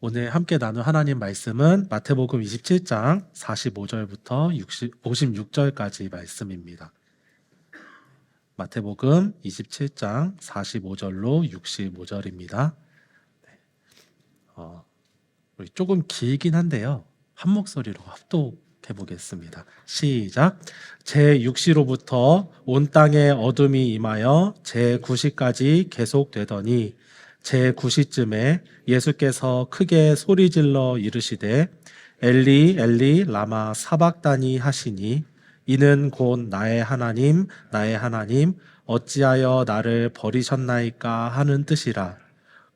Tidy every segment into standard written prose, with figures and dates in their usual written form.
오늘 함께 나눌 하나님 말씀은 마태복음 27장 45절부터 56절까지 말씀입니다. 마태복음 27장 45절로 65절입니다. 우리 조금 길긴 한데요. 한 목소리로 합독해 보겠습니다. 시작. 제6시로부터 온 땅에 어둠이 임하여 제9시까지 계속되더니 제9시쯤에 예수께서 크게 소리질러 이르시되 엘리 엘리 라마 사박다니 하시니 이는 곧 나의 하나님 어찌하여 나를 버리셨나이까 하는 뜻이라.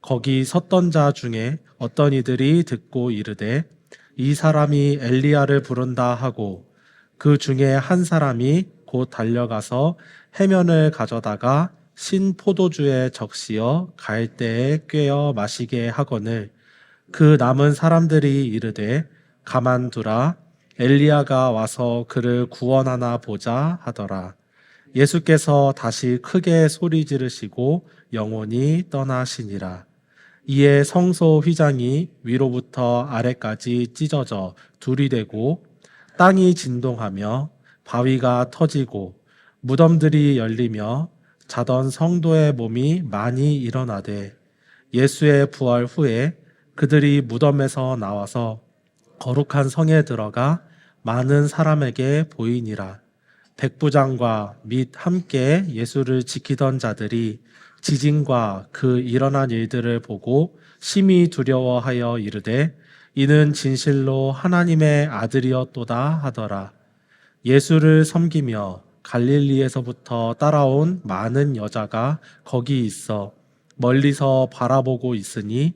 거기 섰던 자 중에 어떤 이들이 듣고 이르되 이 사람이 엘리야를 부른다 하고, 그 중에 한 사람이 곧 달려가서 해면을 가져다가 신 포도주에 적시어 갈대에 꿰어 마시게 하거늘, 그 남은 사람들이 이르되 가만두라, 엘리야가 와서 그를 구원하나 보자 하더라. 예수께서 다시 크게 소리 지르시고 영원히 떠나시니라. 이에 성소 휘장이 위로부터 아래까지 찢어져 둘이 되고 땅이 진동하며 바위가 터지고 무덤들이 열리며 자던 성도의 몸이 많이 일어나되, 예수의 부활 후에 그들이 무덤에서 나와서 거룩한 성에 들어가 많은 사람에게 보이니라. 백부장과 및 함께 예수를 지키던 자들이 지진과 그 일어난 일들을 보고 심히 두려워하여 이르되 이는 진실로 하나님의 아들이었도다 하더라. 예수를 섬기며 갈릴리에서부터 따라온 많은 여자가 거기 있어 멀리서 바라보고 있으니,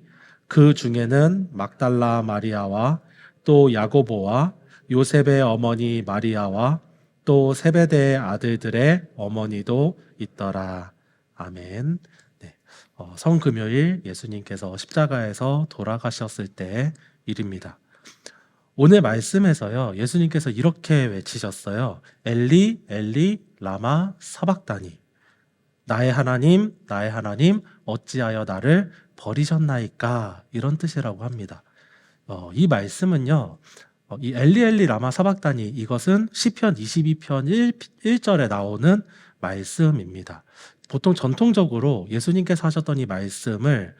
그 중에는 막달라 마리아와 또 야고보와 요셉의 어머니 마리아와 또 세베대의 아들들의 어머니도 있더라. 아멘. 네. 성금요일 예수님께서 십자가에서 돌아가셨을 때 일입니다. 오늘 말씀에서요, 예수님께서 이렇게 외치셨어요. 엘리 엘리 라마 사박다니, 나의 하나님 어찌하여 나를 버리셨나이까, 이런 뜻이라고 합니다. 이 말씀은요, 이 엘리 엘리 라마 사박다니, 이것은 시편 22편 1절에 나오는 말씀입니다. 보통 전통적으로 예수님께서 하셨던 이 말씀을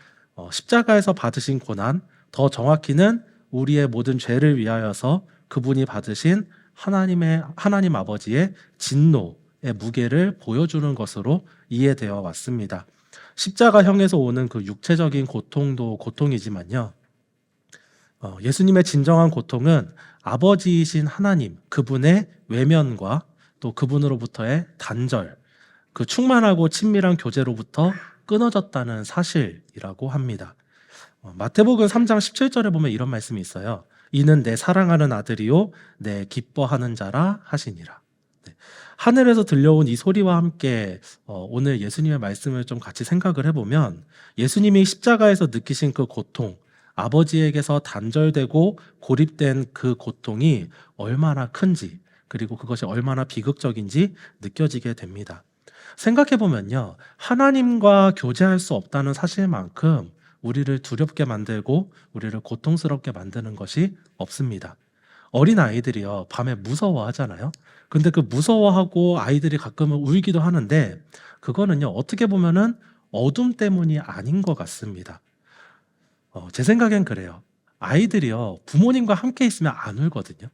십자가에서 받으신 고난, 더 정확히는 우리의 모든 죄를 위하여서 그분이 받으신 하나님 아버지의 진노의 무게를 보여주는 것으로 이해되어 왔습니다. 십자가형에서 오는 그 육체적인 고통도 고통이지만요, 예수님의 진정한 고통은 아버지이신 하나님, 그분의 외면과 또 그분으로부터의 단절, 그 충만하고 친밀한 교제로부터 끊어졌다는 사실이라고 합니다. 마태복음 3장 17절에 보면 이런 말씀이 있어요. 이는 내 사랑하는 아들이요 내 기뻐하는 자라 하시니라. 네. 하늘에서 들려온 이 소리와 함께 오늘 예수님의 말씀을 좀 같이 생각을 해보면, 예수님이 십자가에서 느끼신 그 고통, 아버지에게서 단절되고 고립된 그 고통이 얼마나 큰지, 그리고 그것이 얼마나 비극적인지 느껴지게 됩니다. 생각해보면요, 하나님과 교제할 수 없다는 사실만큼 우리를 두렵게 만들고 우리를 고통스럽게 만드는 것이 없습니다. 어린 아이들이요, 밤에 무서워하잖아요. 근데 그 무서워하고 아이들이 가끔은 울기도 하는데, 그거는요, 어떻게 보면은 어둠 때문이 아닌 것 같습니다. 제 생각엔 그래요. 아이들이요, 부모님과 함께 있으면 안 울거든요.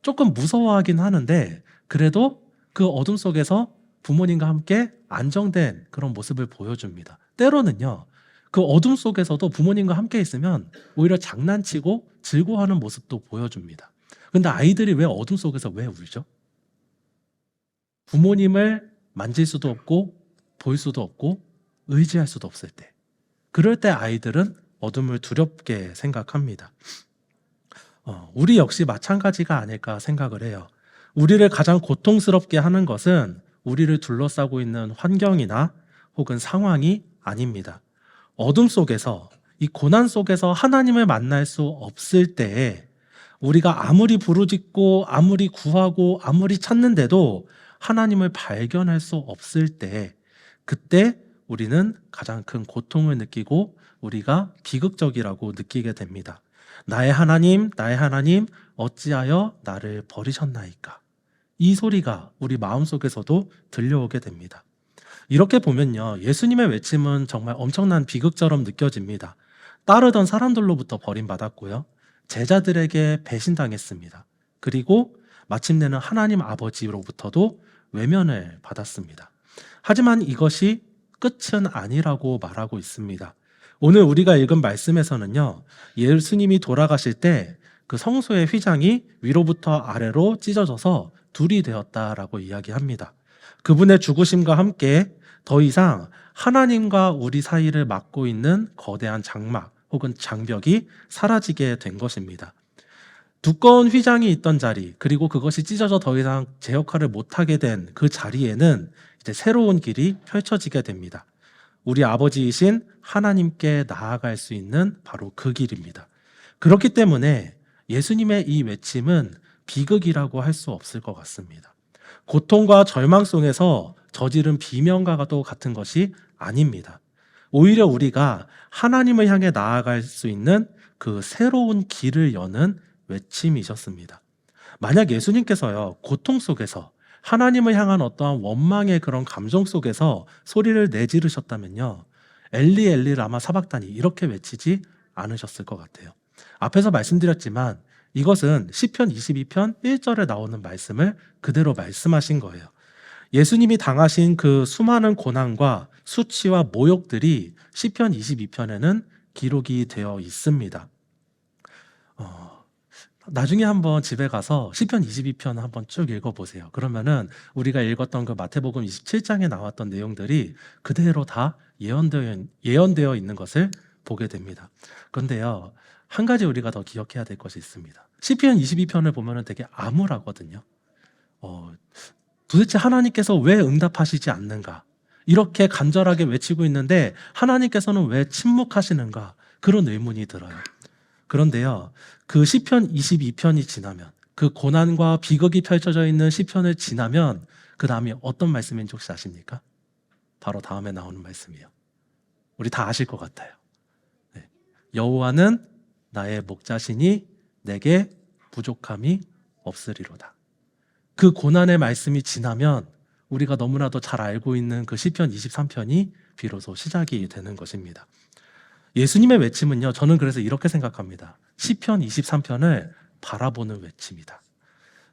조금 무서워하긴 하는데 그래도 그 어둠 속에서 부모님과 함께 안정된 그런 모습을 보여줍니다. 때로는요, 그 어둠 속에서도 부모님과 함께 있으면 오히려 장난치고 즐거워하는 모습도 보여줍니다. 근데 아이들이 왜 어둠 속에서 왜 울죠? 부모님을 만질 수도 없고 볼 수도 없고 의지할 수도 없을 때, 그럴 때 아이들은 어둠을 두렵게 생각합니다. 우리 역시 마찬가지가 아닐까 생각을 해요. 우리를 가장 고통스럽게 하는 것은 우리를 둘러싸고 있는 환경이나 혹은 상황이 아닙니다. 어둠 속에서, 이 고난 속에서 하나님을 만날 수 없을 때에, 우리가 아무리 부르짖고 아무리 구하고 아무리 찾는데도 하나님을 발견할 수 없을 때, 그때 우리는 가장 큰 고통을 느끼고 우리가 비극적이라고 느끼게 됩니다. 나의 하나님, 어찌하여 나를 버리셨나이까? 이 소리가 우리 마음속에서도 들려오게 됩니다. 이렇게 보면요, 예수님의 외침은 정말 엄청난 비극처럼 느껴집니다. 따르던 사람들로부터 버림받았고요, 제자들에게 배신당했습니다. 그리고 마침내는 하나님 아버지로부터도 외면을 받았습니다. 하지만 이것이 끝은 아니라고 말하고 있습니다. 오늘 우리가 읽은 말씀에서는요, 예수님이 돌아가실 때 그 성소의 휘장이 위로부터 아래로 찢어져서 둘이 되었다라고 이야기합니다. 그분의 죽으심과 함께 더 이상 하나님과 우리 사이를 막고 있는 거대한 장막 혹은 장벽이 사라지게 된 것입니다. 두꺼운 휘장이 있던 자리, 그리고 그것이 찢어져 더 이상 제 역할을 못하게 된 그 자리에는 이제 새로운 길이 펼쳐지게 됩니다. 우리 아버지이신 하나님께 나아갈 수 있는 바로 그 길입니다. 그렇기 때문에 예수님의 이 외침은 비극이라고 할 수 없을 것 같습니다. 고통과 절망 속에서 저지른 비명과도 같은 것이 아닙니다. 오히려 우리가 하나님을 향해 나아갈 수 있는 그 새로운 길을 여는 외침이셨습니다. 만약 예수님께서요, 고통 속에서 하나님을 향한 어떠한 원망의 그런 감정 속에서 소리를 내지르셨다면요, 엘리 엘리 라마 사박다니 이렇게 외치지 않으셨을 것 같아요. 앞에서 말씀드렸지만 이것은 시편 22편 1절에 나오는 말씀을 그대로 말씀하신 거예요. 예수님이 당하신 그 수많은 고난과 수치와 모욕들이 시편 22편에는 기록이 되어 있습니다. 나중에 한번 집에 가서 시편 22편 한번 쭉 읽어보세요. 그러면은 우리가 읽었던 그 마태복음 27장에 나왔던 내용들이 그대로 다 예언되어 있는 것을 보게 됩니다. 그런데요, 한 가지 우리가 더 기억해야 될 것이 있습니다. 시편 22편을 보면은 되게 암울하거든요. 도대체 하나님께서 왜 응답하시지 않는가? 이렇게 간절하게 외치고 있는데 하나님께서는 왜 침묵하시는가? 그런 의문이 들어요. 그런데요, 그 시편 22편이 지나면, 그 고난과 비극이 펼쳐져 있는 시편을 지나면 그 다음이 어떤 말씀인지 혹시 아십니까? 바로 다음에 나오는 말씀이에요. 우리 다 아실 것 같아요. 네. 여호와는 나의 목자시니 내게 부족함이 없으리로다. 그 고난의 말씀이 지나면 우리가 너무나도 잘 알고 있는 그 시편 23편이 비로소 시작이 되는 것입니다. 예수님의 외침은요, 저는 그래서 이렇게 생각합니다. 시편 23편을 바라보는 외침이다.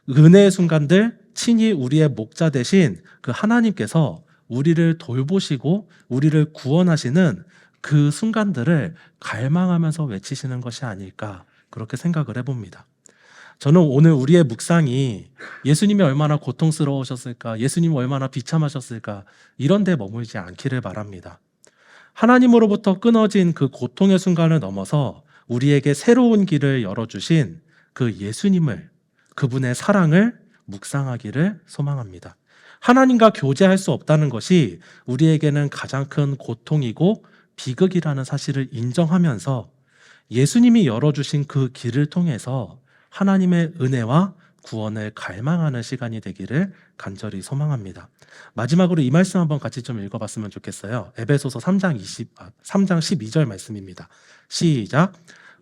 은혜의 순간들, 친히 우리의 목자 되신 그 하나님께서 우리를 돌보시고 우리를 구원하시는 그 순간들을 갈망하면서 외치시는 것이 아닐까, 그렇게 생각을 해봅니다. 저는 오늘 우리의 묵상이 예수님이 얼마나 고통스러우셨을까, 예수님이 얼마나 비참하셨을까, 이런 데 머물지 않기를 바랍니다. 하나님으로부터 끊어진 그 고통의 순간을 넘어서 우리에게 새로운 길을 열어주신 그 예수님을, 그분의 사랑을 묵상하기를 소망합니다. 하나님과 교제할 수 없다는 것이 우리에게는 가장 큰 고통이고 비극이라는 사실을 인정하면서 예수님이 열어주신 그 길을 통해서 하나님의 은혜와 구원을 갈망하는 시간이 되기를 간절히 소망합니다. 마지막으로 이 말씀 한번 같이 좀 읽어봤으면 좋겠어요. 에베소서 3장 12절 말씀입니다. 시작.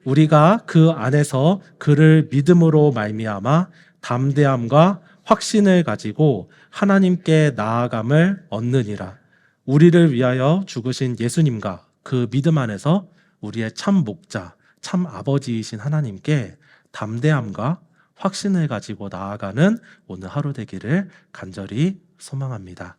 우리가 그 안에서 그를 믿음으로 말미암아 담대함과 확신을 가지고 하나님께 나아감을 얻느니라. 우리를 위하여 죽으신 예수님과 그 믿음 안에서 우리의 참 목자, 참 아버지이신 하나님께 담대함과 확신을 가지고 나아가는 오늘 하루 되기를 간절히 소망합니다.